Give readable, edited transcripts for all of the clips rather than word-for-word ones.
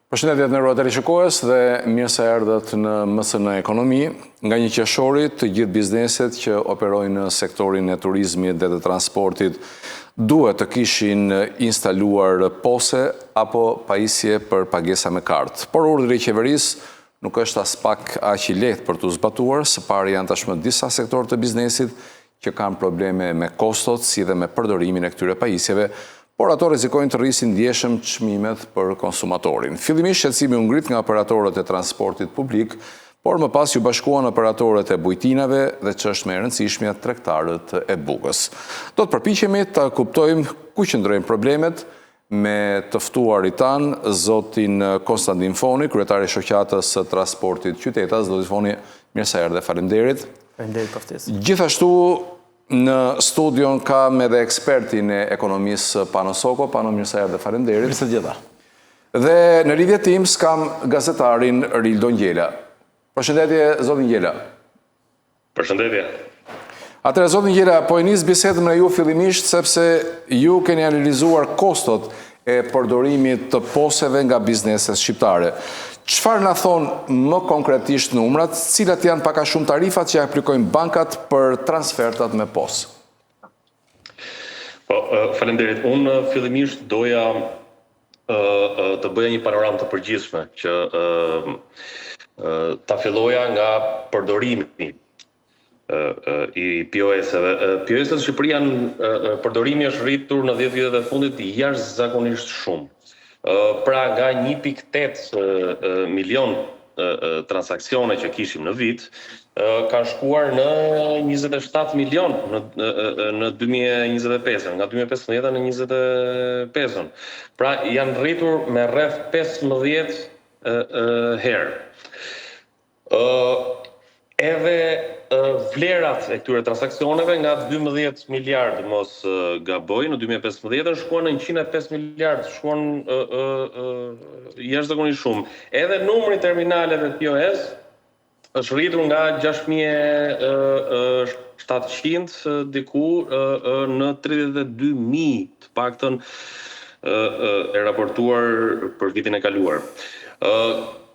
Përshëndetje të nderuar teleshikues dhe mirë se erdhët në MSN Ekonomi. Nga 1 qershori të gjithë bizneset që operojnë në sektorin e turizmit dhe të transportit duhet të kishin instaluar POS-e apo pajisje për pagesa me kartë. Por urdhri i qeverisë nuk është as pak aq i lehtë për të zbatuar, së pari janë tashmë disa sektorë të biznesit që kanë probleme me kostot si dhe me përdorimin e këtyre pajisjeve, por ato rrezikojnë të rrisin ndjeshëm çmimet për konsumatorin. Fillimisht shqetësimi u ngrit nga operatorët e transportit publik, por më pas ju bashkuan operatorët e bujtinave dhe ç'është më e rëndësishmja tregtarët e bukës. Do të përpiqemi ta kuptojmë ku qëndrojnë problemet me të ftuarit tan, zotin Konstantin Foni, kryetari i shoqatës së transportit qytetas. Zotin Foni, mirë se erdhe, faleminderit. Faleminderit për ftesën. Gjithashtu në studion kam edhe ekspertin e ekonomisë Pano Soko. Pano, mirë se erdhe, faleminderit. Mirë se gjitha. Dhe në lidhje tim s'kam gazetarin Rildo Ngjela. Përshëndetje, zotin Ngjela. Përshëndetje. Atëherë, zotin Ngjela, po e nis bisedën me ju fillimisht sepse ju keni analizuar kostot e përdorimit të POS-eve nga bizneset shqiptare. Çfarë na thonë më konkretisht numrat, cilat janë pak a shumë tarifat që aplikojnë bankat për transfertat me POS? Po, faleminderit. Unë fillimisht doja të bëja një panoramë të përgjithshme që ta filloja nga përdorimi i POS-eve. POS-et në Shqipëri janë përdorimi është rritur në 10 vitet e fundit jashtëzakonisht shumë. Pra nga 1.8 milion transaksione që kishim në vit, kanë shkuar në 27 milion në 2025, nga 2015 në 2025. Pra janë rritur me rreth 15 herë. Edhe vlerat e këtyre transaksioneve nga 12 miliard mos gaboj në 2015 shkuan në 105 miliard, shkuan jashtëzakonisht shumë. Edhe numri terminaleve POS është rritur nga 6.700 diku në 32.000, të paktën e raportuar për vitin e kaluar.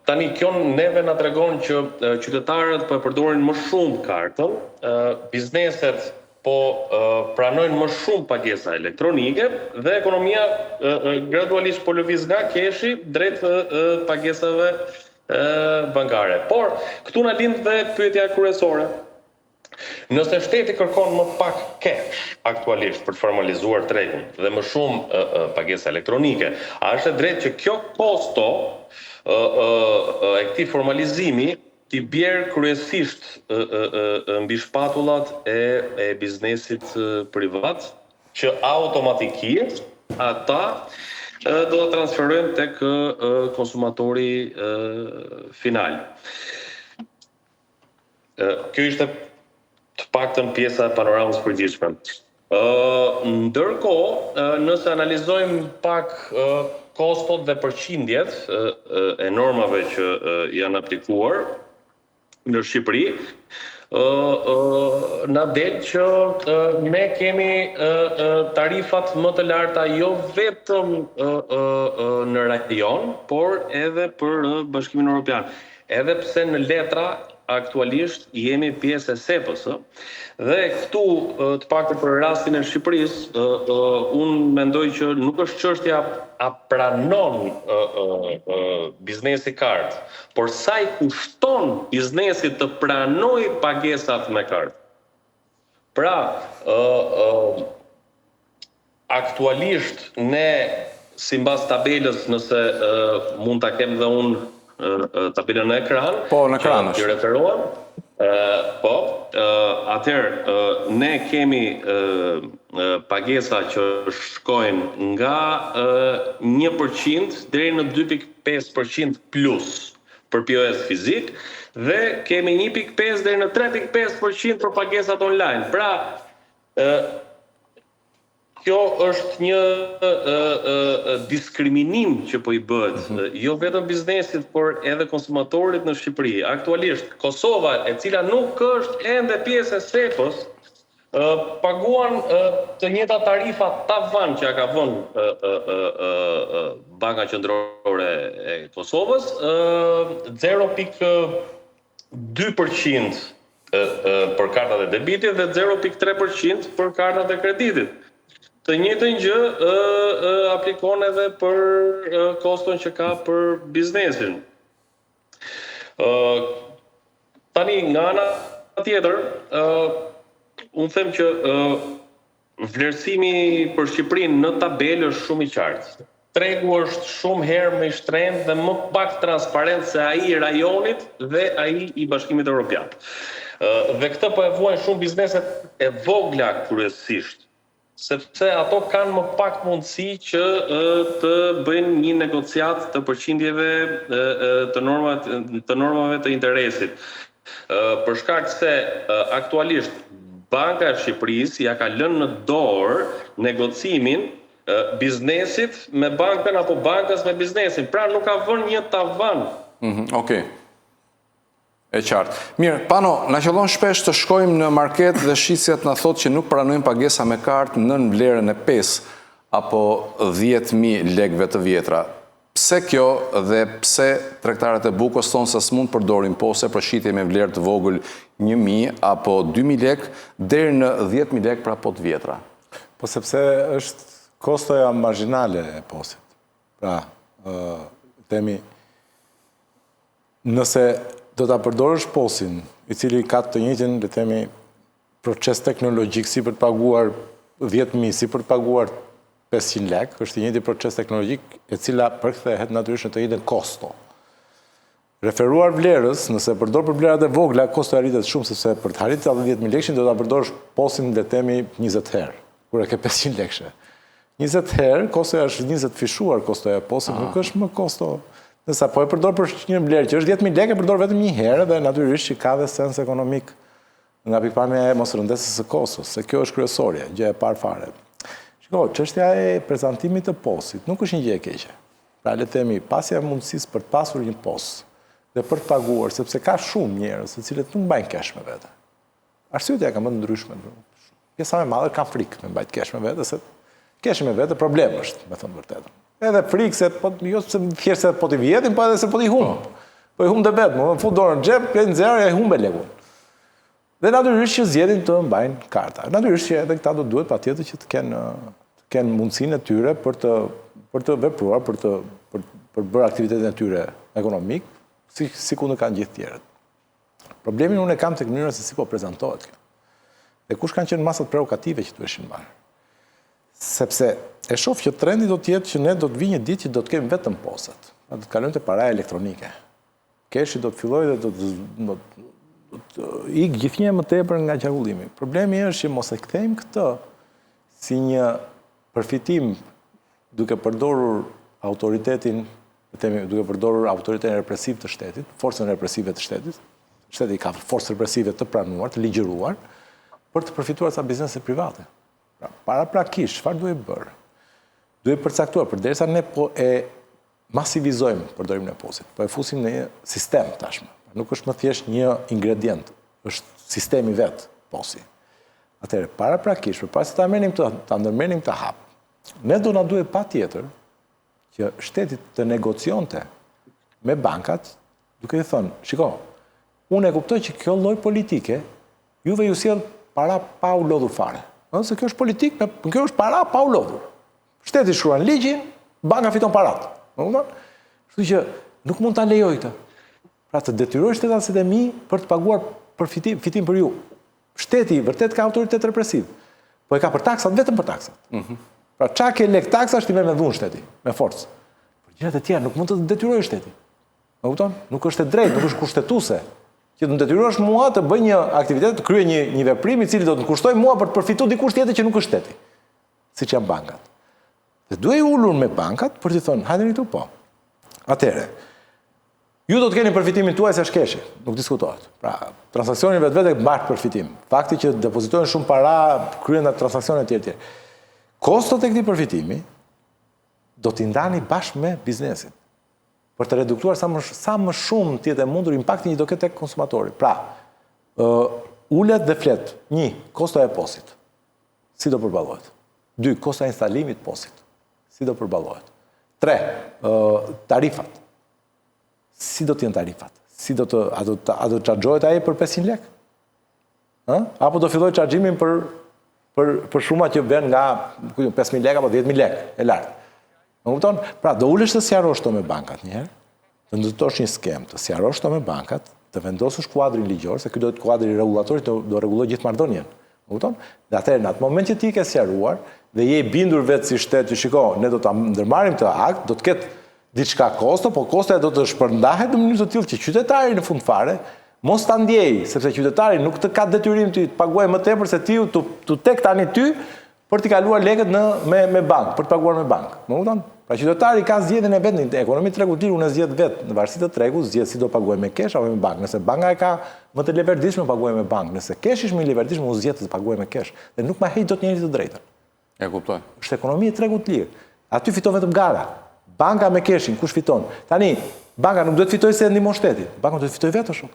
Tani, kjo neve na tregon që qytetarët po e përdorin më shumë kartën, bizneset po pranojnë më shumë pagesa elektronike dhe ekonomia gradualisht po lëviz nga keshi drejt pagesave bankare. Por këtu na lind dhe pyetja kryesore. Nëse shteti kërkon më pak cash aktualisht për të formalizuar tregun dhe më shumë pagesa elektronike, a është e drejtë që kjo kosto e këtij formalizimi t'i bjerë kryesisht mbi shpatullat e biznesit privat, që automatikisht ata do të transferojnë tek konsumatori final. Kjo ishte të paktën pjesa e panoramës përgjithshme. Ndërkohë, nëse analizojmë pak kostot dhe përqindjet e normave që janë aplikuar në Shqipëri, na del që ne kemi tarifat më të larta jo vetëm në rajon, por edhe për Bashkimin Evropian. Edhe pse në letra aktualisht jemi pjesë e SEPës, dhe këtu, të paktën për rastin e Shqipërisë, unë mendoj që nuk është çështja a pranon biznesi kartë, por sa i kushton biznesit të pranoj pagesat me kartë. Pra, aktualisht ne, sipas tabelës, nëse mund ta kem dhe unë tabelën në ekran. Po, në ekran është. Që referohem. Po, atëherë ne kemi pagesa që shkojnë nga 1% deri në 2.5% plus për POS fizik dhe kemi 1.5 deri në 3.5% për pagesat online. Pra, kjo është një diskriminim që po i bëhet, jo vetëm biznesit, por edhe konsumatorit në Shqipëri. Aktualisht, Kosova, e cila nuk është ende pjesë e SEPës, paguan të njëjta tarifa tavan që ka vënë Banka Qendrore e Kosovës, 0.2% për kartat e debitit dhe 0.3% për kartat e kreditit. Të njëjtën gjë aplikon edhe për koston që ka për biznesin. Tani nga ana tjetër, unë them që vlerësimi për Shqipërinë në tabelë është shumë i qartë. Tregu është shumë herë më i shtrenjtë dhe më pak transparent se ai i rajonit dhe ai i Bashkimit Evropian. Dhe këtë po e vuajnë shumë bizneset e vogla kryesisht, sepse ato kanë më pak mundësi që të bëjnë një negociat të përqindjeve të normave të interesit. Për shkak se aktualisht Banka e Shqipërisë ja ka lënë në dorë negocimin biznesit me bankën apo bankës me biznesin. Pra nuk ka vënë një tavan. Okej. E qartë. Mirë, Pano, na qëllon shpesh të shkojmë në market dhe shitësjat na thotë që nuk pranojmë pagesa me kartë nën vlerën e 5 apo 10.000 lekëve të vjetra. Pse kjo dhe pse tregtarët e Bukës thonë se s'mund përdorin pose për shitje me vlerë të vogël 1.000 apo 2.000 lekë deri në 10.000 lekë pra po të vjetra? Po sepse është kostoja marginale e posit. Pra, temi, nëse do ta përdorësh posin, i cili ka të njëjtin, le themi, proces teknologjik si për të paguar 10.000, si për të paguar 500 lekë, është i njëjti proces teknologjik e cila përkthehet natyrisht në të njëjtën kosto. Referuar vlerës, nëse përdor për vlerat e vogla, kosto arritet shumë sepse për të arritur atë 10.000 lekë do ta përdorësh posin le themi 20 herë, kur e ke 500 lekë. 20 herë, kostoja është 20 fishuar kostoja e posit, nuk është më kosto. Nësa po e përdor për një vlerë që është 10.000 lekë, e përdor vetëm një herë dhe natyrisht që ka dhe sens ekonomik nga pikpamja e mosrëndesës së Kosovës, se kjo është kryesorja, gjë e parë fare. Shiko, çështja e prezantimit të posit nuk është një gjë e keqe. Pra le themi, pasja e mundësisë për të pasur një pos dhe për të paguar, sepse ka shumë njerëz të cilët nuk mbajnë kesh me vete. Arsyet ja kanë më të ndryshme. Pjesa më e madhe kanë frikë me mbajt kesh me vete, se kesh me vete problem është, me thënë vërtetën. Edhe frikë se jo se thjesht se po t'i vjetin, po edhe se po t'i humb. Po i humb të vetë, më fut dorën në xhep, plet nxjerrë e humbe lekun. Dhe natyrisht që zgjedhin të mbajnë karta. Natyrisht që edhe këta do duhet patjetër që të kenë mundësinë e tyre për të vepruar, për bërë aktivitetin e tyre ekonomik, si ku në kanë gjithë tjerët. Problemin unë e kam tek mënyra se si po prezantohet kjo. Dhe kush kanë qenë masat prerogative që duheshin marrë. Sepse e shoh që trendi do të jetë që ne do të vi një ditë që do të kemi vetëm posat. Do të kalojmë te paraja elektronike. Keshi do të fillojë dhe do të ikë gjithnjë më tepër nga qarkullimi. Problemi është që mos e kthejmë këtë si një përfitim duke përdorur autoritetin, duke përdorur autoritetin represiv të shtetit, forcën represive të shtetit. Shteti ka forcë represive të pranuar, të ligjëruar, për të përfituar sa biznese private. Paraprakisht, çfarë duhet bërë? Duhet përcaktuar, përderisa ne po e masivizojmë përdorimin e posit, po e fusim në një sistem tashmë. Nuk është më thjesht një ingredient, është sistemi vetë posi. Atëherë, paraprakisht, përpara se ta ndërmerrim këtë hap, ne do na duhet patjetër që shteti të negociante me bankat, duke i thënë, shiko, unë e kuptoj që kjo lloj politike juve ju sjell para pa u lodhur fare. Se kjo është politikë, kjo është para pa u lodhur. Shteti shkruan ligjin, banka fiton paratë. Kështu që nuk mund ta lejoj këtë. Pra të detyroj shtetasit e mi për të paguar fitim për ju. Shteti vërtet ka autoritet represiv, po e ka për taksat, vetëm për taksat. Pra qa ke lek taksa është i merr me dhunë shteti, me forcë. Për gjërat e tjera nuk mund të detyroj shteti. Më kupton? Nuk është e drejtë, nuk është kushtetuese. Që të më detyrosh mua të bëj një aktivitet, të kryej një veprim i cili do të më kushtoj mua për të përfituar dikush tjetër që nuk është shteti. Siç janë bankat. Dhe duhet ulur me bankat për t'i thënë, hajde këtu po. Atëherë, ju do të keni përfitimin tuaj se është keshi, nuk diskutohet. Pra, transaksionin vetvete mbart përfitim. Fakti që depozitojnë shumë para, kryen transaksione të tjera. Kostot e këtij përfitimi do t'i ndani bashkë me biznesin, për të reduktuar sa më shumë të jetë mundur impaktin që do ketë tek konsumatori. Pra, ullet dhe flet. 1. Kosta e posit. Si do përballohet? 2. Kosta e instalimit posit. Si do përballohet? 3. Tarifat. Si do t'jenë tarifat? Si do të, a do çarxhohet ai për 500 lek? Apo do filloj çarxhimin për shuma që vjen nga 5.000 lek apo 10.000 lek, e lartë. Më kupton? Pra, do ulesh të sqarosh to me bankat një herë, të ndërtosh një skem, të sqarosh to me bankat, të vendosësh kuadrin ligjor, se ky do të kuadri rregullator do rregulloj gjithë marrëdhënien. Më kupton? Dhe atëherë në atë moment që ti ke sqaruar dhe je i bindur vetë si shtet që shiko, ne do ta ndërmarrim të akt, do të ketë diçka kosto, po kostoja do të shpërndahet në mënyrë të tillë që qytetari në fund fare mos ta ndjej, sepse qytetari nuk të ka detyrim ti të paguaj më tepër se ti tu tek tani ty për t'i kaluar lekët me bankë, për të paguar me bankë. Më kupton? Pra qytetari ka zgjedhjen e vet në ekonominë tregut tir, unë zgjedh vet në varësi të tregut, zgjedh si do paguaj me kesh apo me bankë. Nëse banka e ka më të leverdishme paguaj me bankë, nëse kesh është më i leverdishme, unë zgjedh të paguaj me kesh. Dhe nuk ma heq dot njëri të drejtën. E kuptoj. Është ekonomi e tregut tir. Aty fiton vetëm gara. Banka me keshin, kush fiton? Tani, banka nuk duhet fitoj se ndihmon shtetin. Banka duhet fitoj vetë shumë.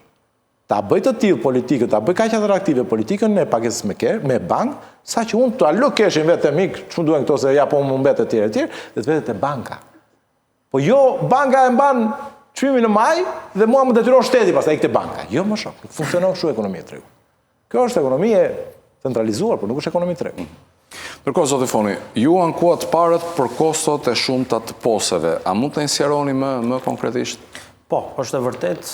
Ta bëj të tillë politikën, ta bëj kaq atraktive politikën e pagesës me bankë, saqë unë të alo keshin vetë mik, çu duhen këto se ja po më mbet etj, dhe të vetë te banka. Po jo banka e mban çmimin në maj dhe mua më detyron shteti pastaj ikte banka. Jo më shumë, nuk funksionon kështu ekonomia e tregut. Kjo është ekonomi e centralizuar, por nuk është ekonomi e tregut. Ndërkohë, zoti Foni, ju ankuat parët për kostot e shumta të poseve. A mund të inseroni më konkretisht? Po, është e vërtet,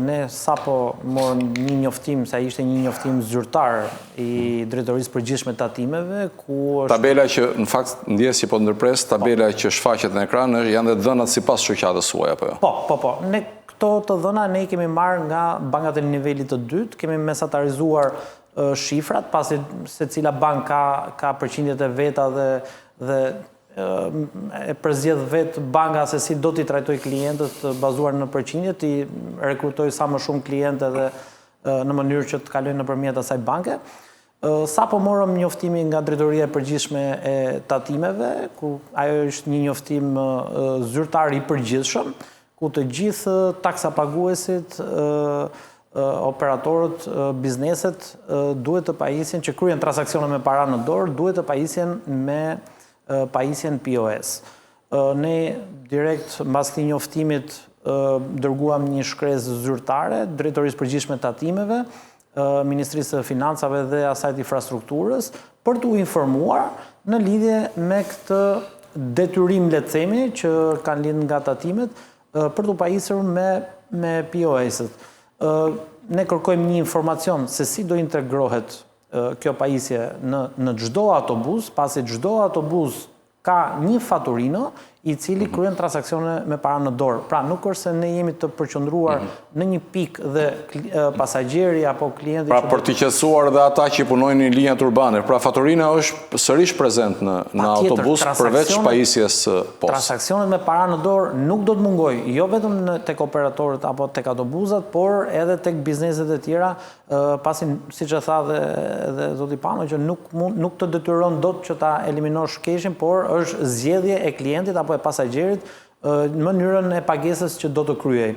ne sapo morëm një njoftim, sa ishte një njoftim zyrtar i Drejtorisë Përgjithshme të Tatimeve, ku është... Tabela që, në fakt, ndjes që po ndërpres, tabela që shfaqet në ekran, janë dhe dhënat sipas shoqatës suaj, apo jo? Po. Ne këto të dhëna ne i kemi marrë nga bankat e nivelit të dytë, kemi mesatarizuar shifrat, pasi se cila bank ka përqindjet e veta dhe e përzjedh vetë banka se si do t'i trajtoj klientët bazuar në përqindje, t'i rekrutoj sa më shumë klientë dhe në mënyrë që të kalojnë nëpërmjet asaj banke. Sapo morëm njoftimin nga Drejtoria e Përgjithshme e Tatimeve, ku ajo është një njoftim zyrtar i përgjithshëm, ku të gjithë taksapaguesit, operatorët, bizneset duhet të pajisjen që kryen transaksione me para në dorë, duhet të pajisjen me pajisjen POS. Ne direkt mbas këtij njoftimit dërguam një shkresë zyrtare Drejtorisë Përgjithshme të Tatimeve, Ministrisë së Financave dhe asajt infrastrukturës për t'u informuar në lidhje me këtë detyrim, le të themi, që kanë lidhur nga tatimet për t'u pajisur me POS-et. Ne kërkojmë një informacion se si do integrohet kjo pajisje në çdo autobus, pasi çdo autobus ka një faturino i cili kryen transaksione me para në dorë. Pra nuk është se ne jemi të përqendruar në një pikë dhe pasagjeri apo klienti... Pra për t'i qetësuar dhe ata që punojnë në linjat urbane, pra faturina është sërish prezent në autobus përveç pajisjes post. Transaksionet me para në dorë nuk do të mungoj, jo vetëm tek operatorët apo tek autobusat, por edhe tek bizneset e tjera, pasi siç e tha dhe zoti Pano, që nuk të detyron dot që ta eliminosh keshin, por është zgjedhje e klientit apo e pasagjerit në mënyrën e pagesës që do të kryej.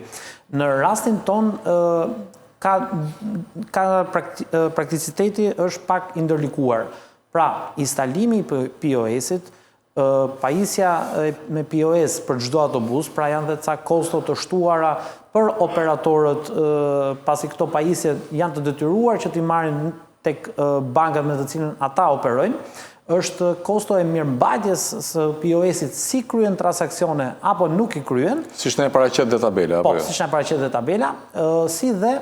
Në rastin ton, prakticiteti është pak i ndërlikuar. Pra, instalimi i POS-it, pajisja me POS për çdo autobus, pra janë dhe ca kosto të shtuara për operatorët, pasi këto pajisje janë të detyruar që t'i marrin tek bankat me të cilën ata operojnë, është kosto e mirëmbajtjes së POS-it, si kryen transaksione apo nuk i kryen. Siç ne paraqet dhe tabela, apo jo? Po, siç ne paraqet dhe tabela, si dhe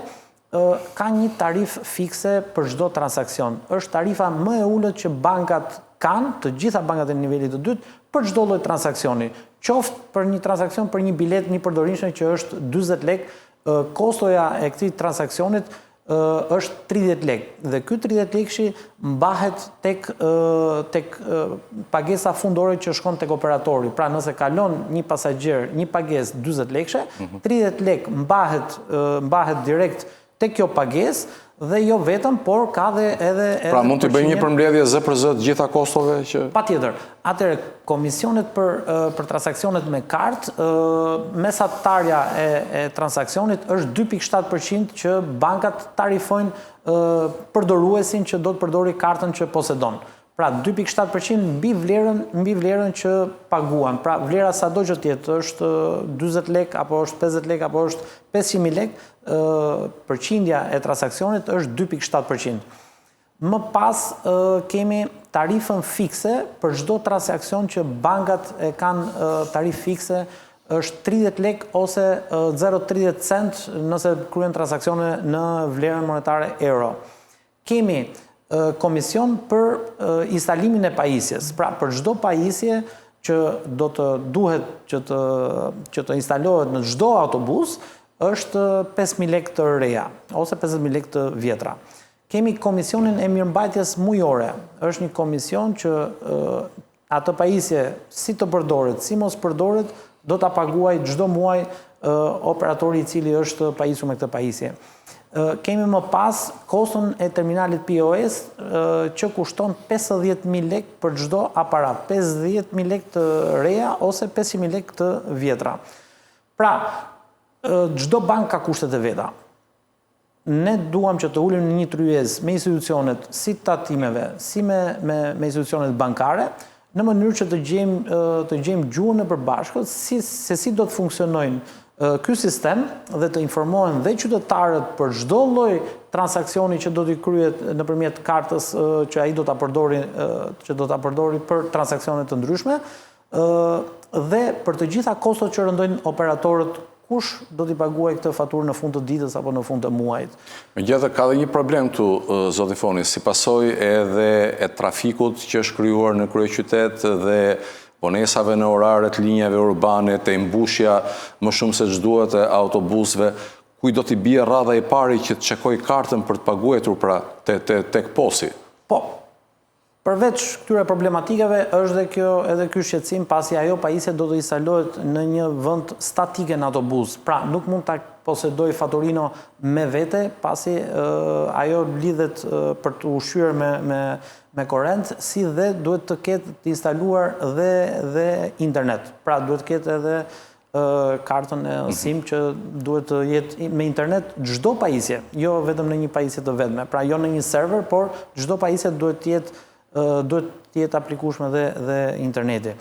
ka një tarif fikse për çdo transaksion. Është tarifa më e ulët që bankat kanë, të gjitha bankat e nivelit të dytë, për çdo lloj transaksioni. Qoftë për një transaksion për një bilet një përdorimshme që është 40 lek, kostoja e këtij transaksionit është 30 lek. Dhe ky 30 lekëshi mbahet tek pagesa fundore që shkon tek operatori. Pra nëse kalon një pasagjer një pagesë 40 lekëshe, 30 lek mbahet direkt tek kjo pagesë dhe jo vetëm, por ka dhe edhe... Pra mund të bëjmë një përmbledhje zë për zë të gjitha kostove që... Patjetër. Atëherë, komisionet për transaksionet me kartë, mesatarja e transaksionit është 2.7% që bankat tarifojnë përdoruesin që do të përdori kartën që posedon. Pra 2.7% mbi vlerën që paguan. Pra vlera sado që tjetë është 20 lek, apo është 50 lek, apo është 500.000 lek, përqindja e transakcionit është 2.7%. Më pas kemi tarifën fikse për çdo transakcion që bankat e kanë tarifë fikse, është 30 lek ose 0,30 cent nëse kryen transaksione në vlerën monetare euro. Kemi komision për instalimin e pajisjes. Pra, për çdo pajisje që do të duhet që të instalohet në çdo autobus, është 5.000 lek të reja, ose 50.000 lek të vjetra. Kemi komisionin e mirëmbajtjes mujore. Është një komision që atë pajisje si të përdoret, si mos përdoret, do ta paguaj çdo muaj operatori i cili është pajisur me këtë pajisje. Kemi më pas koston e terminalit POS që kushton 50.000 lek për çdo aparat, 50.000 lek të reja ose 500.000 lek të vjetra. Pra, çdo bank ka kushtet e veta. Ne duam që të ulim në një tryez me institucionet si të tatimeve, si me institucionet bankare, në mënyrë që të gjejmë gjuhën e përbashkët se si do të funksionojnë ky sistem dhe të informohen dhe qytetarët për çdo lloj transaksioni që do t'i kryet nëpërmjet kartës që ai do ta përdori për transaksione të ndryshme dhe për të gjitha kostot që rëndojnë operatorët, kush do t'i paguaj këtë faturë në fund të ditës apo në fund të muajit. Megjithatë ka dhe një problem këtu, zoti Foni, si pasojë edhe e trafikut që është krijuar në kryeqytet dhe ponesave në oraret linjave urbane, të mbushja më shumë se ç'duhet e autobusëve, kuj do t'i bie radha i pari që të çekoj kartën për të paguetur pra tek posi. Po. Përveç këtyre problematikave është edhe ky shqetësim pasi ajo pajisje do të instalohet në një vend statike në autobus. Pra, nuk mund ta posedoj faturino me vete pasi ajo lidhet për të ushqyer me korrent, si dhe duhet të ketë të instaluar dhe internet. Pra, duhet të ketë edhe kartën e SIM që duhet të jetë me internet çdo pajisje, jo vetëm në një pajisje të vetme. Pra, jo në një server, por çdo pajisje duhet të jetë aplikueshme dhe interneti.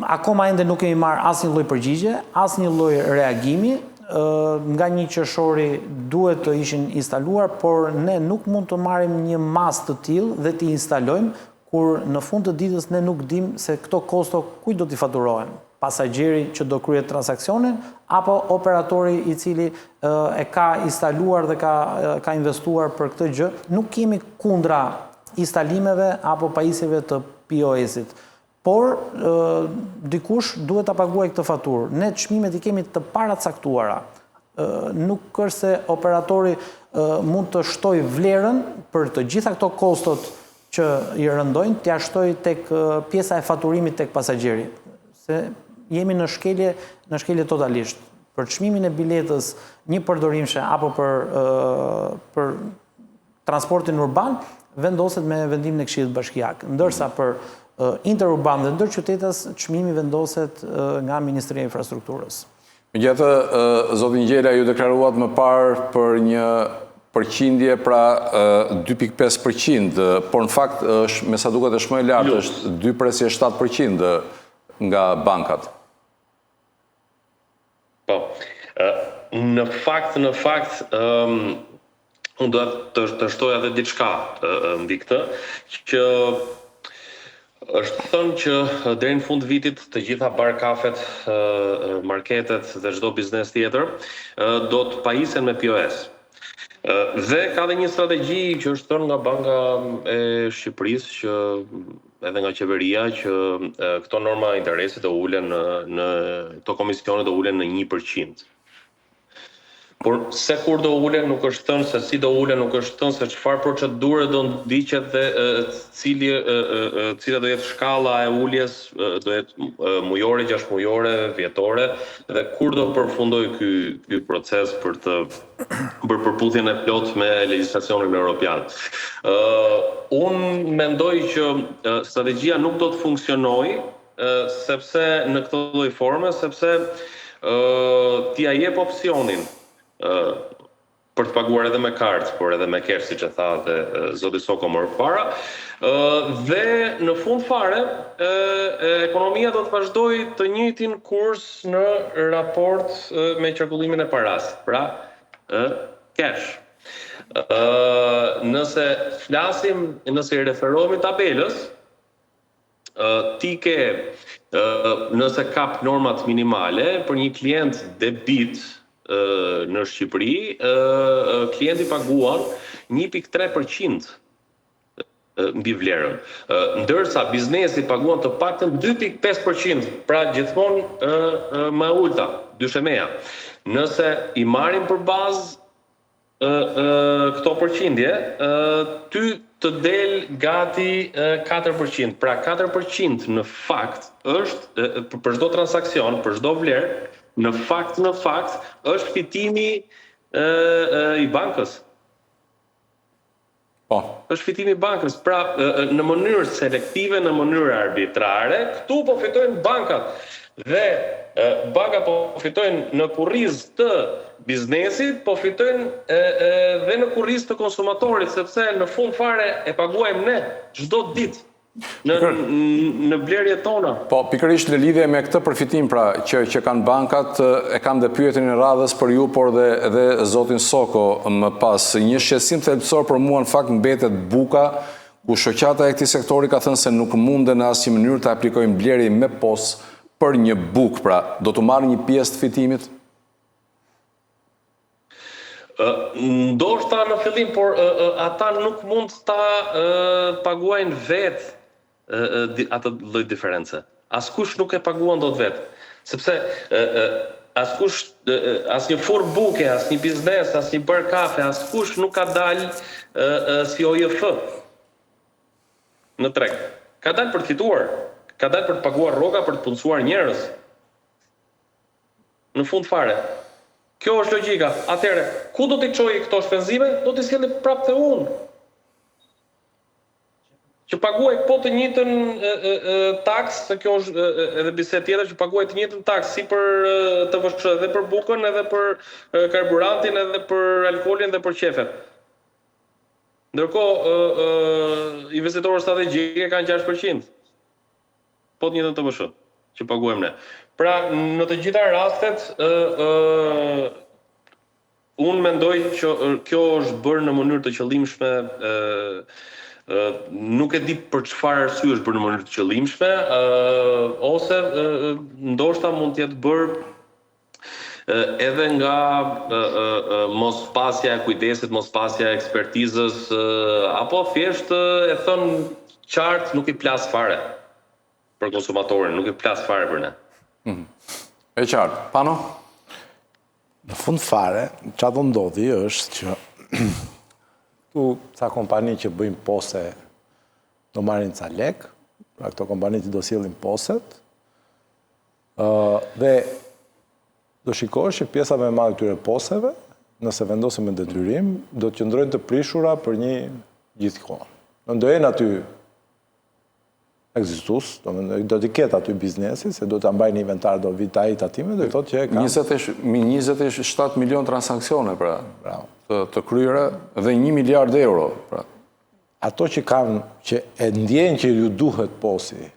Akoma ende nuk kemi marrë asnjë lloj përgjigje, asnjë lloj reagimi. Nga 1 qershori duhet të ishin instaluar, por ne nuk mund të marrim një masë të tillë dhe t'i instalojmë, kur në fund të ditës ne nuk dim se këto kosto kujt do t'i faturohen. Pasagjeri që do kryet transaksionin, apo operatori i cili e ka instaluar dhe ka investuar për këtë gjë. Nuk kemi kundra instalimeve apo pajisjeve të POS-it. Por, dikush duhet ta paguaj këtë faturë. Ne çmimet i kemi të paracaktuara. Nuk është se operatori mund të shtoj vlerën për të gjitha këto kostot që i rëndojnë, t'ia shtoj tek pjesa e faturimit tek pasagjeri. Se jemi në shkelje totalisht. Për çmimin e biletës një përdorimshme apo për transportin urban vendoset me vendimin e Këshillit Bashkiak, ndërsa për interurban dhe ndërqytetës çmimi vendoset nga Ministria e Infrastrukturës. Megjithatë, zoti Ngjela, ju deklaruat më parë për një përqindje pra 2.5%, por në fakt me sa duket është më e lartë, është 2.7% nga bankat. Po, në fakt, unë do të shtoja edhe diçka mbi këtë, që është thënë që deri në fund vitit të gjitha bar kafet, marketet dhe çdo biznes tjetër do të pajisen me POS. Dhe ka dhe një strategji që është thënë nga Banka e Shqipërisë, që edhe nga qeveria, që këto norma interesi të ulen këto komisione të ulen në 1%. Por se kur do ule nuk është thënë, se si do ule nuk është thënë, se çfarë procedure do ndiqet dhe cila do jetë shkalla e uljes, do jetë mujore, 6 mujore, vjetore, dhe kur do përfundoj ky proces për të bërë përputhjen e plot me legjislacionin evropian. Unë mendoj që strategjia nuk do të funksionojë sepse në këtë lloj forme, sepse t'ia jep opsionin për të paguar edhe me kartë, por edhe me cash, siç e tha dhe zoti Soko më parë, dhe në fund fare ekonomia do të vazhdojë të njëjtin kurs në raport me qarkullimin e paras, pra cash. Nëse i referohemi tabelës, ti ke nëse kap normat minimale për një klient debit në Shqipëri, klienti paguan 1.3% mbi vlerën, ndërsa biznesi paguan të paktën 2.5%, pra gjithmonë më e ulta, dyshemeja. Nëse i marrim për bazë këto përqindje, ty të del gati 4%. Pra 4% në fakt është, për çdo transakcion, për çdo vlerë, në fakt është fitimi i bankës. Po. Është fitimi i bankës. Pra në mënyrë selektive, në mënyrë arbitrare, këtu po fitojnë bankat. Dhe bankat po fitojnë në kurriz të biznesit, po fitojnë dhe në kurriz të konsumatorit, sepse në fund fare e paguajmë ne çdo ditë në blerjet tona. Po, pikërisht në lidhje me këtë përfitim pra që kanë bankat, e kam dhe pyetjen e radhës për ju, por dhe zotin Soko më pas. Një shqetësim thelbësor për mua në fakt mbetet buka, ku shoqata e këtij sektori ka thënë se nuk munden në asnjë mënyrë të aplikojnë blerje me POS për një bukë, pra do të marrë një pjesë të fitimit? Ndoshta në fillim, por ata nuk mund ta paguajnë vetë atë lloj diferencë. Askush nuk e paguan dot vetë, sepse askush, asnjë furr buke, asnjë biznes, asnjë bar kafe, askush nuk ka dalë si OJF në treg. Ka dalë për të fituar, ka dalë për të paguar rroga, për të punësuar njerëz. Në fund fare, kjo është logjika. Atëherë, ku do t'i çojë këto shpenzime? Do t'i sjellë prapë te unë. Që paguaj po të njëjtën taks, se kjo është edhe bisedë tjetër, që paguaj të njëjtën taks si për TVSH, edhe për bukën, edhe për karburantin, edhe për alkoolin dhe për qefet. Ndërkohë, investitorët strategjike kanë 6%. Po të njëjtën TVSH që paguajmë ne. Pra, në të gjitha rastet, unë mendoj që kjo është bërë në mënyrë të qëllimshme, nuk e di për çfarë arsye është bërë në mënyrë të qëllimshme, ose ndoshta mund të jetë bërë edhe nga mos pasja e kujdesit, mos pasja e ekspertizës, apo thjesht e thon qartë, nuk i plas fare për konsumatorin, nuk i plas fare për ne. E qartë. Pano? Në fund fare, çfarë do ndodhi është që tu ca kompani që bëjnë pose do marrin ca lek, pra këto kompani që do sjellin poset, dhe do shikosh që pjesa më e madhe këtyre poseve, nëse vendosen me detyrim, do të qëndrojnë të prishura për një gjithkohë. Do jenë aty ekzistus, do t'i ketë aty biznesi, se do t'a mbajnë inventar, do vit ai tatime, do thotë që e ka 27 milion transaksione pra të kryera dhe 1 miliard euro. Pra. Ato që kanë, që e ndjenë që ju duhet posi,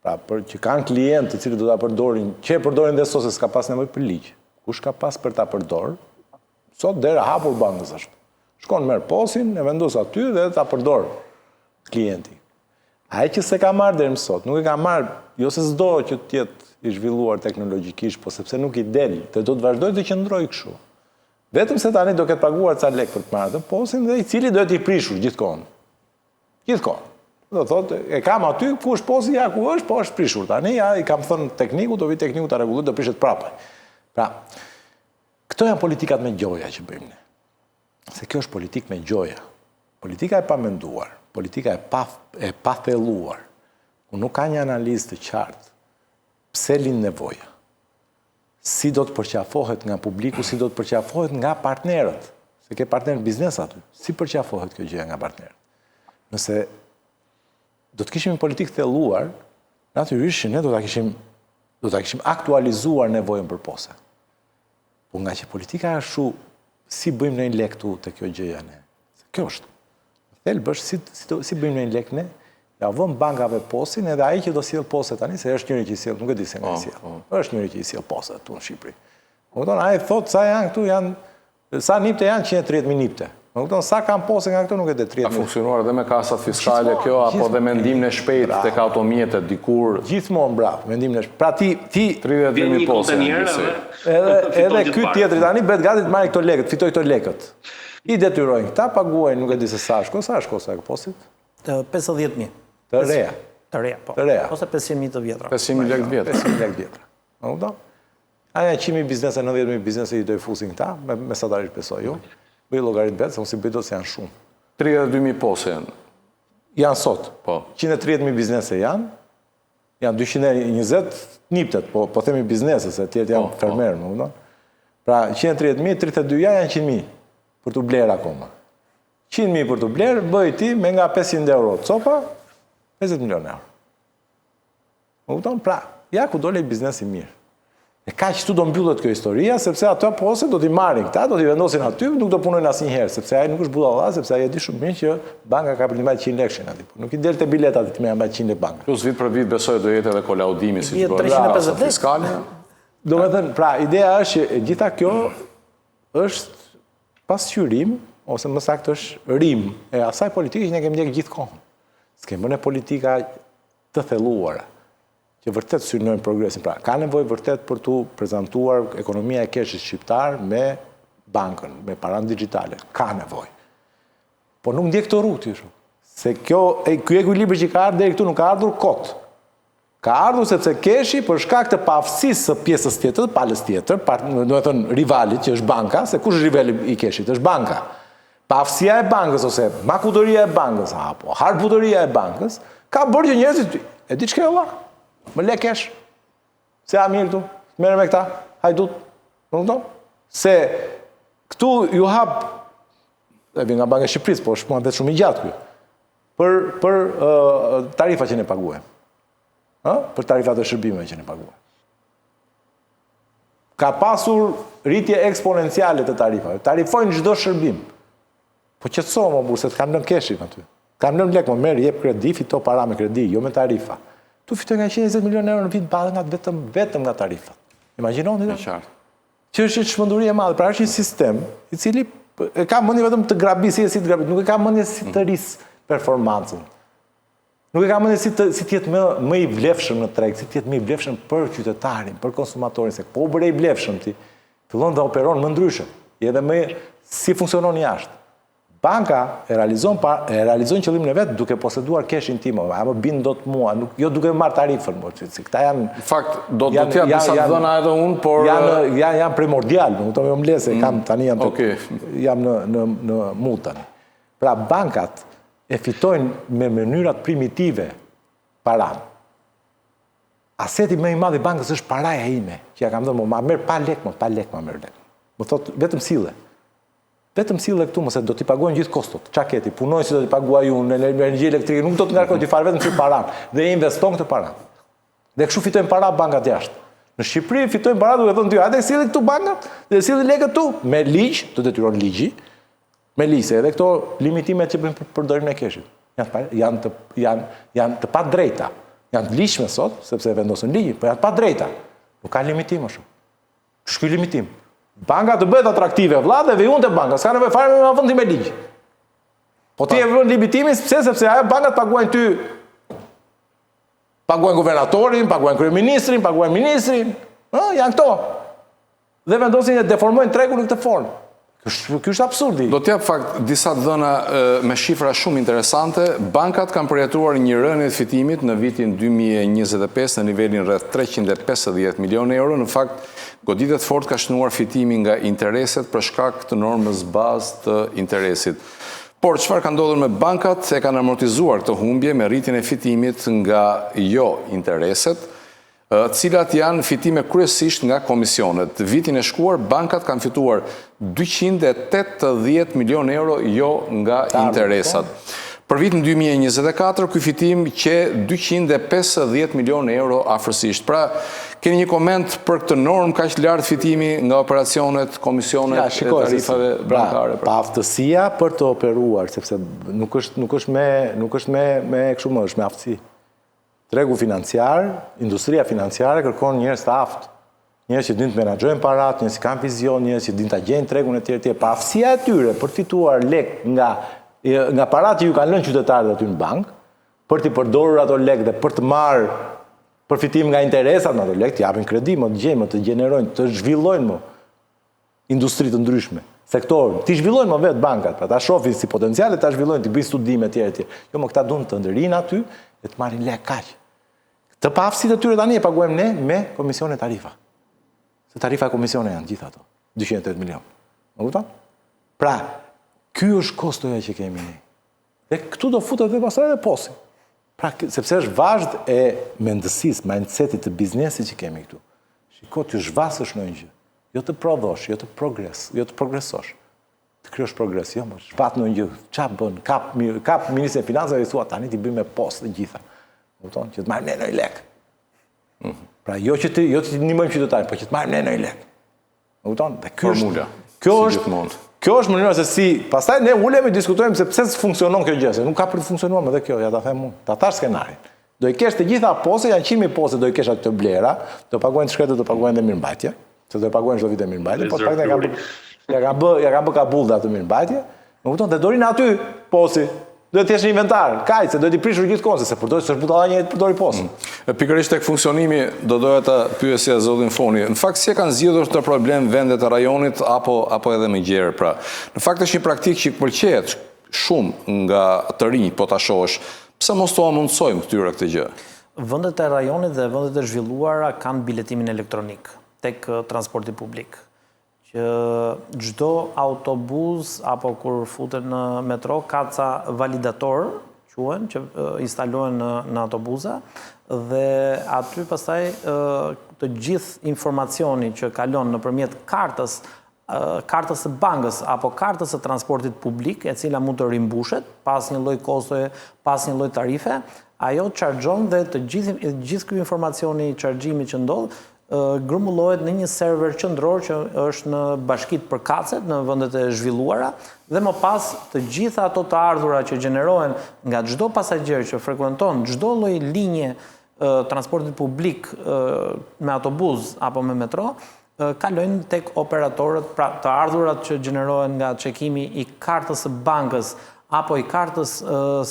pra që kanë klientë të cilët do ta përdorin, që e përdorin dhe sot se s'ka pas nevojë për ligj. Kush ka pas për ta përdor? Sot dera hapur bankës është. Shkon merr posin, e vendos aty dhe ta përdor klienti. Ai që se ka marrë deri më sot, nuk e ka marrë, jo se s'do që të jetë i zhvilluar teknologjikisht, po sepse nuk i del, dhe do të vazhdojë të qëndrojë kështu. Vetëm se tani do ketë paguar ca lek për të marrë atë posin dhe i cili do të i prishur gjithkohon. Gjithkohon. Do thotë, e kam aty, ku është posi, ja ku është, po është prishur. Tani ja i kam thënë tekniku, do vi tekniku ta rregullojë, do prishet prapë. Pra, Këto janë politikat me gjoja që bëjmë ne. Se kjo është politik me gjoja. Politika e pamenduar, politika e pathelluar, ku nuk ka një analizë të qartë, pse lind nevoja, si do të përqafohet nga publiku, si do të përqafohet nga partnerët, se ke partnerë biznes aty, si përqafohet kjo gjëja nga partnerët. Nëse do të kishim një politikë thelluar, natyrisht ne do ta kishim aktualizuar nevojën për pose. Po nga që politika është shu, si bëjmë në një lek tu të kjo gjëja ne? Kjo është. Thelb është si bëjmë në një lek ne, ja vëm bankave posin edhe ai që do sjell pose tani, se është njëri që i sjell, nuk e di se nga i sjell. Është njëri që i sjell pose tu në Shqipëri. Ai thot sa janë këtu, sa nipte janë 130.000 nipte. Sa kam pose nga këtu nuk e dhe 30.000. A funksionuar edhe me kasat fiskale kjo, apo dhe mendimin e shpejt tek automjetet dikur? Gjithmonë, bravo, mendimin e shpejt. Pra ti 32.000 pose në gjëse. Edhe ky tjetri tani bet gati të marrë këto lekët, fitoj këto lekët. I detyrojnë këta, paguajnë, nuk e di se sa është kosa e posit? 50.000. Të reja. Të reja, po. Të reja. Ose 500.000 të vjetra. 500.000 lekë të vjetra. 500.000 lekë të vjetra. Në kupton? Aja 100.000 biznese, 90.000 biznese i do i fusin këta, me satarisht besoj ju. Bëj llogarit vetë, se unë si bëj do se janë shumë. 32.000 pose janë. Janë sot. Po. 130.000 biznese janë 220 niptet, po themi biznese, se tjerët janë fermerë, më kupton? Pra 130.000, 32 janë 100.000 për të blerë akoma. 100.000 për të blerë, bëj ti me nga 500 euro copa, 50 milion euro. Më kupton? Pra, ja ku dole i biznesi mirë. E ka që tu do mbyllet kjo historia, sepse ato pose do t'i marrin këta, do t'i vendosin aty, nuk do punojnë asnjëherë, sepse ai nuk është budalla, sepse ai e di shumë mirë që banka ka për të mbajtur 100 lekë aty. Nuk i del te biletat të më mbajtur 100 lekë banka. Plus vit për vit besoj do jetë edhe kolaudimi si bëhet. 350 fiskale. Domethënë, pra ideja është që gjitha kjo është pasqyrim ose më saktë është rim e asaj politike që ne kemi ndjekur gjithkohën. S'kemë bënë politika të thelluara që vërtet synojnë progresin. Pra, ka nevojë vërtet për të prezantuar ekonomia e keshit shqiptar me bankën, me paranë digjitale. Ka nevojë. Po nuk ndjek këto rrutë, se ky ekuilibër që ka ardhur deri këtu nuk ka ardhur kot. Ka ardhur sepse keshi për shkak të paaftësisë së pjesës tjetër, palës tjetër, do të thënë rivalit që është banka, se kush është rivali i keshit? Është banka. Paaftësia e bankës ose makudoria e bankës apo harbudoria e bankës ka bërë që njerëzit e di çka valla. Më le kesh. Se a mirë këtu, merre me këta, hajdut. Më kupton? Se këtu ju hap e vi nga Banka e Shqipërisë, po është muhabet shumë i gjatë ky. Për tarifa që ne paguajmë. Për tarifat e shërbimeve që ne paguajmë. Ka pasur rritje eksponenciale të tarifave. Tarifojnë çdo shërbim. Po qetëso më burr se të kam lënë keshin aty. Kam lënë lekë, më merr, jep kredi, fito para me kredi, jo me tarifa. Tu fitoj nga 120 milion euro në vit nga vetëm nga tarifat. Imagjinoni të? Qartë. Që është një çmenduri e madhe, pra është një sistem i cili e ka mendje vetëm të grabisë, si të grabisë, nuk e ka mendje si të rrisë performancën. Nuk e ka mendje si të jetë më i vlefshëm në treg, si të jetë më i vlefshëm për qytetarin, për konsumatorin, se po u bëre i vlefshëm ti, fillon të operon më ndryshe, edhe më si funksionon jashtë. Banka e realizon qëllimin e vetë duke poseduar keshin tim, a më bind do të mua, jo duke marrë tarifën, si këta janë... Në fakt, do të tja disa të dhëna edhe unë, por... Janë primordial, më të me mlese, tani jam në mut tani. Pra, bankat e fitojnë me mënyrat primitive paran. Aseti më i madh i bankës është paraja ime, që ja kam dhënë, ma merr pa lek, ma merr lek. Më thot, vetëm sille. Vetëm sille këtu, mëse do t'i paguajnë gjithë kostot. Qa keti, punoj si do t'i paguaj unë, në energji elektrike, nuk do t'ngarkoj t'i farë vetëm që paran. Dhe investon këtë paran. Dhe kështu fitojnë para bankat jashtë. Në Shqipëri fitojnë para duke thënë ty, hajde sille këtu bankat, dhe sille lekët tu, me ligj, të detyron ligji, me ligj, edhe këto limitimet që bëjmë përdorim e keshit. Janë të pa drejta. Janë të ligjshme sot, sepse vendosën ligji, po janë të pa drejta. Nuk ka limitim ashtu. Shky limitim. Banka të bëhet atraktive, vlla, dhe vijun te banka, s'ka nevojë fare me vendim me ligj. Po ti e vën limitimin sepse ajo bankat paguajnë ty. Paguajnë guvernatorin, paguajnë kryeministrin, paguajnë ministrin, janë këto. Dhe vendosin të deformojnë tregun në këtë formë. Ky është absurdi. Do t'jap fakt disa dhëna me shifra shumë interesante. Bankat kanë përjetuar një rënje të fitimit në vitin 2025 në nivelin rreth 350 milionë euro. Në fakt, goditet fort ka shënuar fitimi nga intereset për shkak të normës bazë të interesit. Por çfarë ka ndodhur me bankat? E kanë amortizuar këtë humbje me rritjen e fitimit nga jo intereset, cilat janë fitime kryesisht nga komisionet. Vitin e shkuar, bankat kanë fituar 280 milion euro jo nga interesat. Për vitin 2024, ky fitim që 250 milion euro afërsisht. Pra, keni një koment për këtë normë kaq lartë fitimi nga operacionet, komisionet e tarifave bankare? Pa aftësia për të operuar, sepse nuk është me kështu më, është me aftësi. Tregu financiar, industria financiare kërkon njerëz të aftë. Njerëz që din të menaxhojnë parat, njerëz që kanë vizion, njerëz që din ta gjejnë tregun e tjerë. Pa aftësia e tyre për të fituar lek nga parat që ju kanë lënë qytetarët aty në bankë, për t'i përdorur ato lek dhe për të marrë përfitim nga interesat në ato lek, të japin kredi, të gjejnë, të gjenerojnë, të zhvillojnë industri të ndryshme, sektor, t'i zhvillojnë vetë bankat, pra ta shohin si potenciale, ta zhvillojnë, t'i bëjnë studime etj. Jo, këta duan të ndërinë aty dhe të marrin lek kaq. Të pafësit e tyre tani e paguajmë ne me komisione tarifa. Se tarifa e komisione janë gjitha ato, 208 milion. Më kupton? Pra, ky është kostoja që kemi ne. Dhe këtu do futet dhe pastaj edhe posi. Pra, sepse është vazhd e mendësisë, mindsetit të biznesit që kemi këtu. Shiko, të zhvasësh në një gjë. Jo të prodhosh, jo të progresosh. Të kryosh progres, jo, më shpat në një gjë. Qa bën? Kap Ministri e Financave i thua tani ti bëjmë me post të gjitha. Që të marrë ne në i lek. Pra, jo që të ndihmojmë qytetarin, po që të marrë ne në i lek. Dhe kjo është mënyra se si, pastaj ne ulemi diskutojmë se pse funksionon kjo gjë, se nuk ka për të funksionuar edhe kjo, ja ta them unë. Ta thash skenarin. Do i kesh të gjitha pose, janë 100.000 pose, do i kesh atë të blera, do paguajnë të shkretet, do paguajnë dhe mirëmbajtje, se do i paguajnë çdo vit e mirëmbajtje, po pak ja ka bë kabull dhe atë mirëmbajtje. Më kupton, dhe dorin aty posi. Duhet të jesh një inventar, kaq, se duhet i prishur gjithkohë, se s'është butalla një përdori posën. Pikërisht tek funksionimi, do doja ta pyesja zotin Foni. Në fakt, si e kanë zgjidhur këtë problem vendet e rajonit apo edhe më gjerë, pra. Në fakt është një praktikë që pëlqejët shumë nga të rinj, po ta shohësh. Pse mos to mundsojmë këtyre këtë gjë? Vendet e rajonit dhe vendet e zhvilluara kanë biletimin elektronik tek transporti publik. Që çdo autobus apo kur futen në metro ka ca validator quhen që instalohen në autobuza dhe aty pastaj të gjithë informacioni që kalon nëpërmjet kartës së bankës apo kartës së transportit publik, e cila mund të rimbushet pas një lloj kostoje, pas një lloj tarife, ajo chargjon dhe të gjithë ky informacioni i chargjimit që ndodh grumbullohet në një server qendror që është në bashkitë përkatëse në vendet e zhvilluara dhe më pas të gjitha ato të ardhura që gjenerohen nga çdo pasagjer që frekuenton çdo lloj linje transportit publik me autobus apo me metro, kalojnë tek operatorët, pra të ardhurat që gjenerohen nga çekimi i kartës së bankës apo i kartës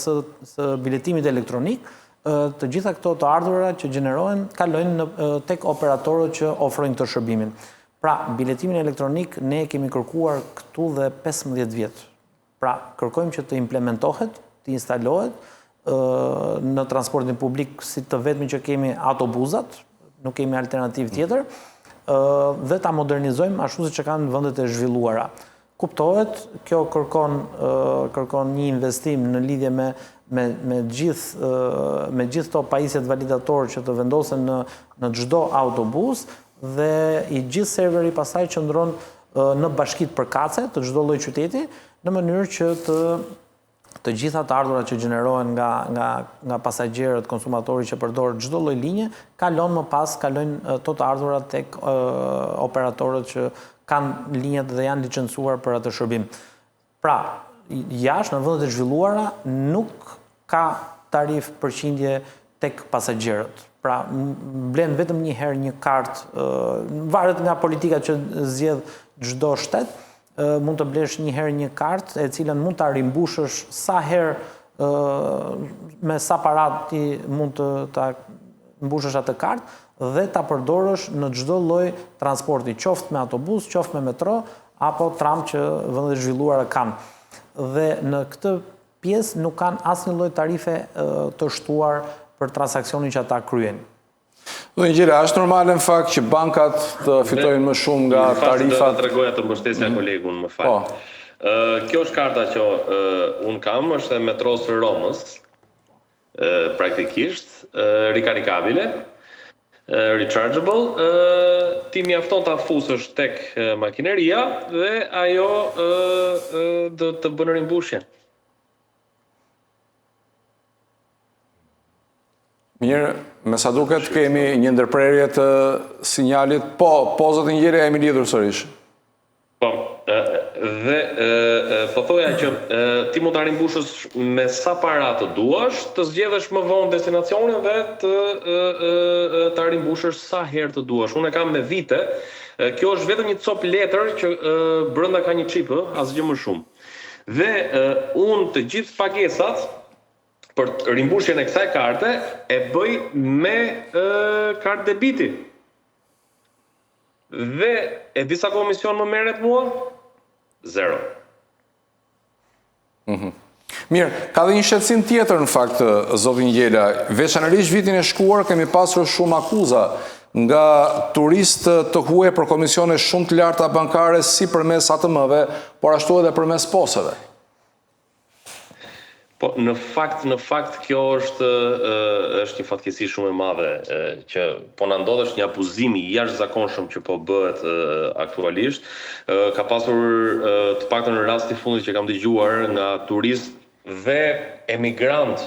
së biletimit elektronik. Të gjitha këto të ardhura që gjenerohen kalojnë tek operatorët që ofrojnë këtë shërbimin. Pra, biletimin elektronik ne kemi kërkuar këtu dhe 15 vjet. Pra, kërkojmë që të implementohet, të instalohet në transportin publik si të vetmi që kemi autobuzat, nuk kemi alternativë tjetër, dhe ta modernizojmë ashtu siç kanë në vendet e zhvilluara. Kuptohet, kjo kërkon një investim në lidhje me gjithë to pajisjet validator që të vendosen në çdo autobus dhe i gjithë serveri pastaj qëndron në bashkitë përkatëse të çdo lloj qyteti në mënyrë që të gjitha të ardhurat që gjenerohen nga pasagjerët, konsumatorët që përdorin çdo lloj linje, kalojnë to të ardhurat tek operatorët që kanë linjat dhe janë licencuar për atë shërbim. Pra, jashtë në vendet e zhvilluara nuk ka tarif përqindje tek pasagjerët. Pra, blen vetëm një herë një kartë, varet nga politika që zgjedh çdo shtet, mund të blesh një herë një kartë e cilën mund ta rimbushësh sa herë me sa para ti mund të ta mbushësh atë kartë dhe ta përdorësh në çdo lloj transporti, qoftë me autobus, qoftë me metro, apo tram që vendet e zhvilluara kanë. Dhe në këtë pjesë nuk kanë asnjë lloj tarife të shtuar për transaksionin që ata kryen. Dhe Ngjela, është normale në fakt që bankat të fitojnë më shumë nga tarifat? Të tregoja të mbështesja kolegun, më fal. Kjo është karta që unë kam, është e metros së Romës, praktikisht, rikarikabile, rechargeable, ti mjafton ta fusësh tek makineria dhe ajo do të bën rimbushjen. Mirë, me sa duket kemi një ndërprerje të sinjalit. Po, zoti Ngjela, jemi lidhur sërish. Po, dhe po thoja që ti mund ta rimbushësh me sa para të duash, të zgjedhësh më vonë destinacionin dhe ta rimbushësh sa herë të duash. Unë e kam me vite. Kjo është vetëm një cop letër që brenda ka një çip, asgjë më shumë. Dhe unë të gjithë pagesat për rimbushjen e kësaj karte e bëj me kartë debiti. Dhe e disa komision më merret mua? 0. Mirë, ka dhe një shqetësim tjetër në fakt, zoti Ngjela. Veçanërisht vitin e shkuar kemi pasur shumë akuza nga turistë të huaj për komisione shumë të larta bankare si përmes ATM-ve, por ashtu edhe përmes poseve. Po, në fakt kjo është një fatkeqësi shumë e madhe që po na ndodh, është një abuzim i jashtëzakonshëm që po bëhet aktualisht. Ka pasur të paktën në rasti fundit që kam dëgjuar nga turistë dhe emigrant,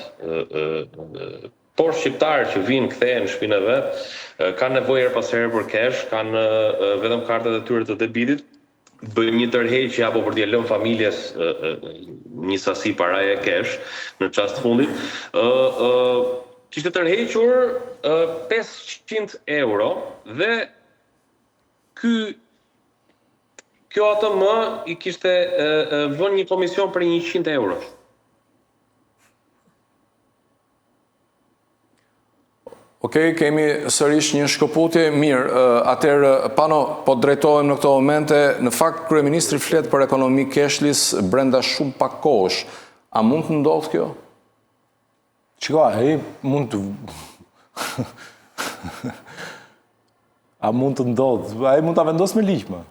por shqiptarë që vinë kthehen në shtëpinë e vet, kanë nevojë her pas here për cash, kanë vetëm kartat e tyre të debitit. Bëjmë një tërheqje apo për t'ia lënë familjes një sasi paraje cash në çast fundit. Kishte tërhequr 500 euro dhe kjo ATM i kishte vënë një komision për 100 euro. Okej, kemi sërish një shkëputje. Mirë, atëherë Pano, po drejtohem në këto momente. Në fakt, kryeministri flet për ekonomi cashless brenda shumë pak kohësh. A mund të ndodhë kjo? Shiko, ai mund të... A mund të ndodhë? Ai mund të vendos me ligj, më.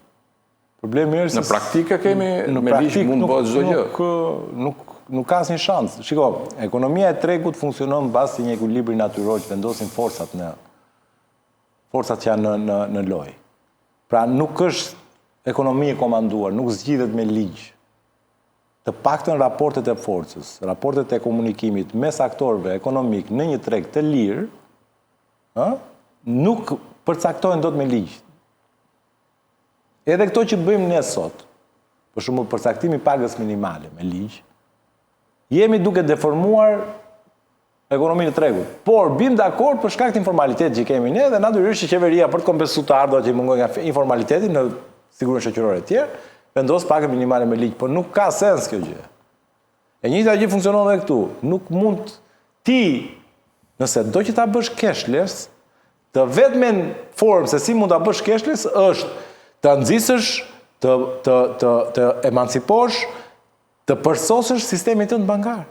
Problemi është... Në praktikë kemi me ligj mund të bëhet çdo gjë. Nuk ka asnjë shans. Shiko, ekonomia e tregut funksionon mbas një ekuilibri natyror që vendosin forcat që janë në lojë. Pra nuk është ekonomi e komanduar, nuk zgjidhet me ligj. Të paktën raportet e forcës, raportet e komunikimit mes aktorëve ekonomik në një treg të lirë, nuk përcaktohen dot me ligj. Edhe këto që bëjmë ne sot, për shembull përcaktimi i pagës minimale me ligj, jemi duke deformuar ekonominë e tregut. Por bim dakord për shkak të informalitetit që kemi ne dhe natyrisht që qeveria për të kompensuar të ardhurat që mungojnë nga informaliteti në sigurinë shoqërore të tjerë, vendos pagën minimale me ligj, por nuk ka sens kjo gjë. E njëjta gjë funksionon edhe këtu. Nuk mund ti, nëse do që ta bësh cashless, të vetmen formë se si mund ta bësh cashless është të nxisësh, të emanciposh, të përsosësh sistemin tënd bankar.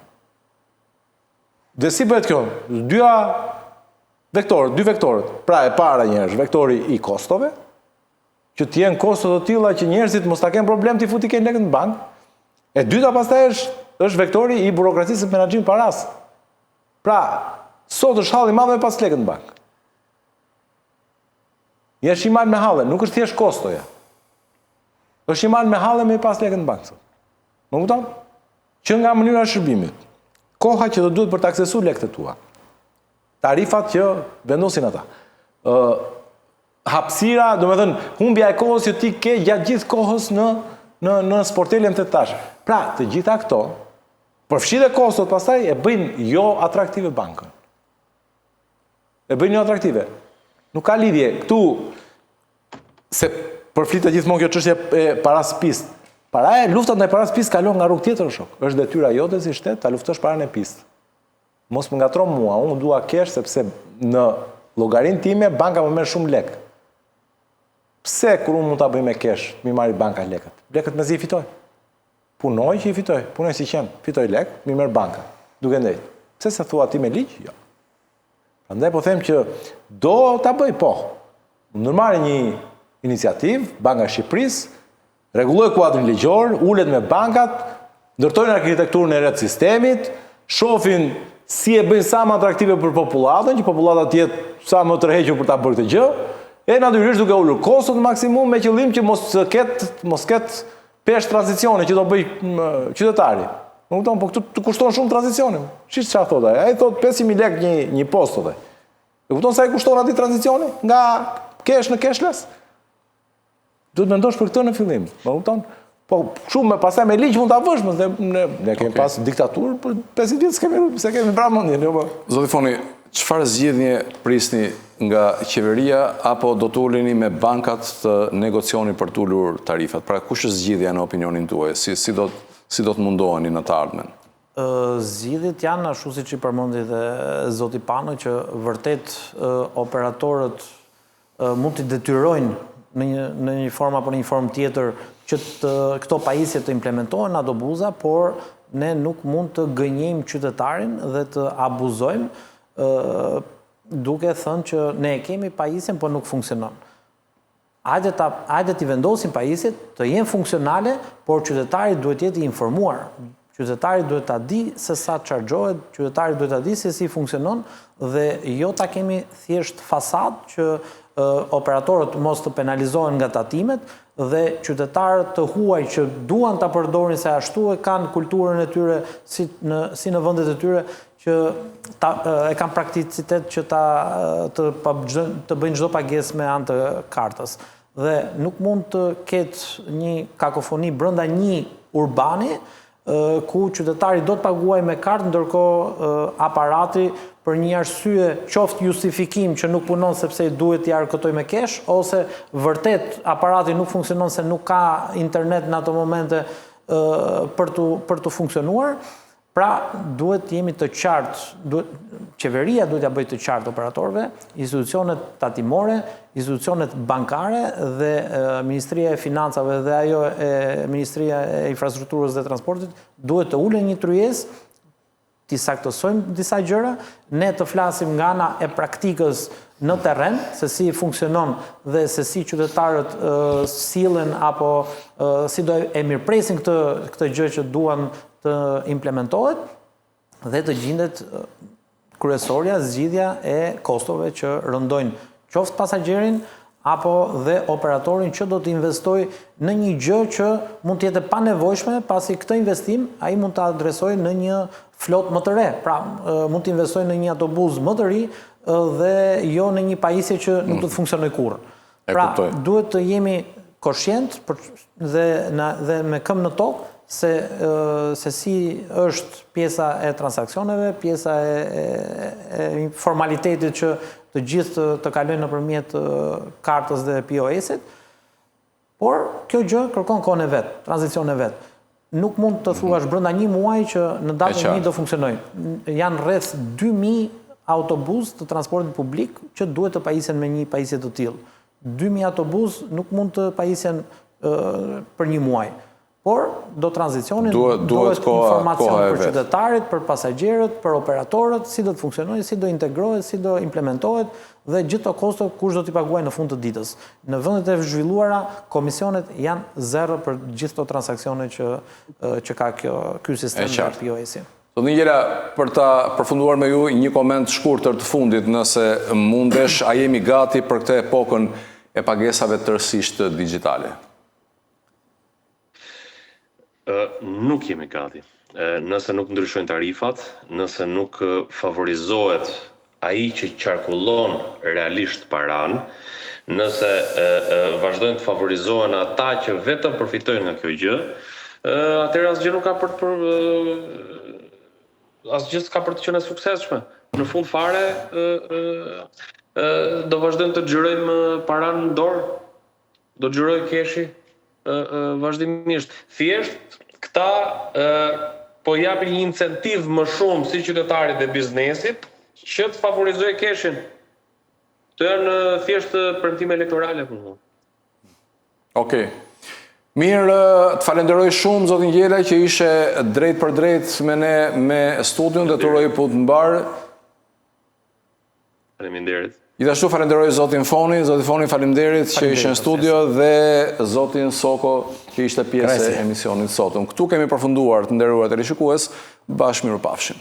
Dhe si bëhet kjo? Dy vektorët. Pra e para një është vektori i kostove, që t'jenë kostot të tilla që njerëzit mos ta kenë problem t'i futi kenë lekë në bank. E dyta pastaj është vektori i burokracisë së menaxhimit paras. Pra, sot është halli i madh me pas lekë në bank. Jesh i marrë me halle, nuk është thjesht kostoja. Është i marrë me halle me pas lekë në bank. Më kupton? Që nga mënyra e shërbimit, koha që do duhet për të aksesuar lekët e tua, tarifat që vendosin ata, hapësira, domethënë humbja e kohës që ti ke gjatë gjithë kohës në sportelin të tash. Pra, të gjitha këto, përfshi dhe kostot pastaj e bëjnë jo atraktive bankën. E bëjnë jo atraktive. Nuk ka lidhje. Këtu, se përflitet gjithmonë kjo çështje e paras pistë. Lufta ndaj paras pistë kalon nga rrugë tjetër, shok. Është detyra jote si shtet ta luftosh parën e pistë. Mos më ngatro mua, unë dua cash sepse në llogarinë time banka më merr shumë lek. Pse kur unë mund ta bëj me kesh, mi marri banka lekët? Lekët mezi i fitoj. Punoj që i fitoj, punoj si qenë, fitoj lek, mi merr banka, duke ndejt. Pse se thua ti me ligj? Jo. Prandaj po them që do ta bëj, po. Ndërmarrë një iniciativë, Banka e Shqipërisë, rregulloj kuadrin ligjor, ulet me bankat, ndërtojnë arkitekturën e re të sistemit, shohin si e bëjnë sa më atraktive për popullatën, që populata të jetë sa më tërhequr për ta bërë këtë gjë, e natyrisht duke ulur kostot në maksimum me qëllim që mos ketë pesh tranzicioni që do bëj qytetari. Më kupton, po këtu të kushton shumë tranzicioni. Shish çfarë thotë ai? Ai thotë 500.000 lekë një post thotë. E kupton sa i kushton atij tranzicioni? Nga kesh në cashless? Duhet mendosh për këtë në fillim. Më kupton? Po shumë me pastaj me ligj mund ta vësh, ne kemi pas diktaturë për 50 vjet se kemi pra mendjen, jo. Zoti Foni, çfarë zgjidhje prisni nga qeveria apo do të uleni me bankat të negocioni për të ulur tarifat? Pra kush është zgjidhja në opinionin tuaj? Si do të mundoheni në të ardhmen? Zgjidhjet janë ashtu siç i përmendi dhe zoti Pano, që vërtet operatorët mund të detyrojnë në një formë apo në një formë tjetër që këto pajisje të implementohen ato buza, por ne nuk mund të gënjejmë qytetarin dhe të abuzojmë duke thënë që ne e kemi pajisjen, por nuk funksionon. Hajde t'i vendosim pajisjet, të jenë funksionale, por qytetari duhet jetë i informuar. Qytetari duhet ta di se sa chargjohet, qytetari duhet ta di se si funksionon dhe jo ta kemi thjesht fasadë që operatorët mos të penalizohen nga tatimet dhe qytetarët të huaj që duan ta përdorin se ashtu e kanë kulturën e tyre si në vendet e tyre që e kanë prakticitet që të bëjnë çdo pagesë me anë të kartës. Dhe nuk mund të ketë një kakofoni brenda një urbani ku qytetari do të paguaj me kartë, ndërkohë aparati për një arsye qoftë justifikim që nuk punon sepse duhet t'i arkëtoj me kesh, ose vërtet aparati nuk funksionon se nuk ka internet në ato momente për të funksionuar. Pra, duhet jemi të qartë, qeveria duhet ja bëjë të qartë operatorëve, institucionet tatimore, institucionet bankare dhe Ministria e Financave dhe ajo e Ministria e Infrastrukturës dhe Transportit duhet të ulen një tryezë, t'i saktësojmë disa gjëra, ne të flasim nga ana e praktikës në terren, se si funksionon dhe se si qytetarët sillen apo si do e mirëpresin këtë gjë që duan të implementohet dhe të gjendet kryesorja zgjidhja e kostove që rëndojnë qoftë pasagjerin apo dhe operatorin që do të investojë në një gjë që mund të jetë e panevojshme, pasi këtë investim ai mund ta adresojë në një flotë më të re. Pra, mund të investojë në një autobus më të ri dhe jo në një pajisje që nuk do të funksionojë kurrë. Pra, duhet të jemi koshient dhe me këmbë në tokë se si është pjesa e transaksioneve, pjesa e formalitetit që të gjithë të kalojnë nëpërmjet kartës dhe POS-it, por kjo gjë kërkon kohën e vet, tranzicion e vet. Nuk mund të thuash brenda një muaji që në datën 1 do funksionojë. Janë rreth 2000 autobus të transportit publik që duhet të pajisen me një pajisje të tillë. 2000 autobus nuk mund të pajisen për një muaj. Por, do tranzicionin, duhet informacion për qytetarit, për pasagjerët, për operatorët, si do të funksionojë, si do integrohet, si do implementohet dhe gjithë të kosto kush do t'i paguajë në fund të ditës. Në vendet e zhvilluara, komisionet janë zero për gjithë të transaksione që ka ky sistem në POS-i. Zoti Ngjela, për ta përfunduar me ju, një koment shkurtër të fundit, nëse mundesh, a jemi gati për këtë epokën e pagesave tërësisht digjitale? Nuk jemi gati. Nëse nuk ndryshojnë tarifat, nëse nuk favorizohet ai që qarkullon realisht paran, nëse vazhdojnë të favorizohen ata që vetëm përfitojnë nga kjo gjë, atëherë asgjë nuk ka asgjë s'ka për të qenë suksesshme. Në fund fare do vazhdojmë të xhirojmë paran në dorë, do xhiroj keshi vazhdimisht. Thjesht këta po japin një incentiv më shumë si qytetarit dhe biznesit që të favorizojë keshin. Të janë thjesht premtime elektorale për mua. Okej. Mirë, të falenderoj shumë, zotin Gjela, që ishe drejt për drejt me ne me studion dhe të uroj put mbar. Faleminderit. Gjithashtu falenderoj zotin Foni. Zotin Foni, faleminderit që ishe në studio dhe zotin Soko që ishte pjesë e emisionit sotëm. Këtu kemi përfunduar, të nderuar teleshikues, bashkë mirupafshim.